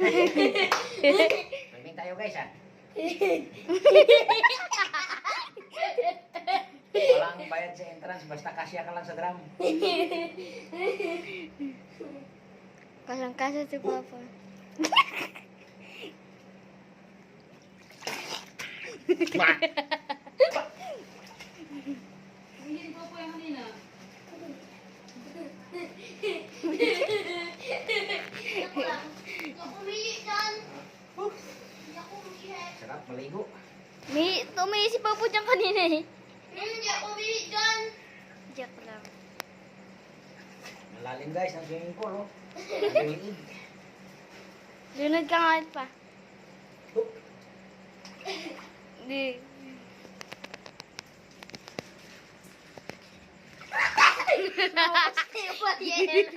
Swimming tayo guys ha. Walang bayad sa entrance, basta kasya ka lang sa drum. Kasang-kasa si Papa. Hindi pa po yung kanina. Sarap maligo. Tumayo si Papa dyan kanina eh. Diyak lang. Malalim guys ang swimming pool oh. Ang liig. Lunod ka nga pa. Oh. Di. Tapos tayo pa yan.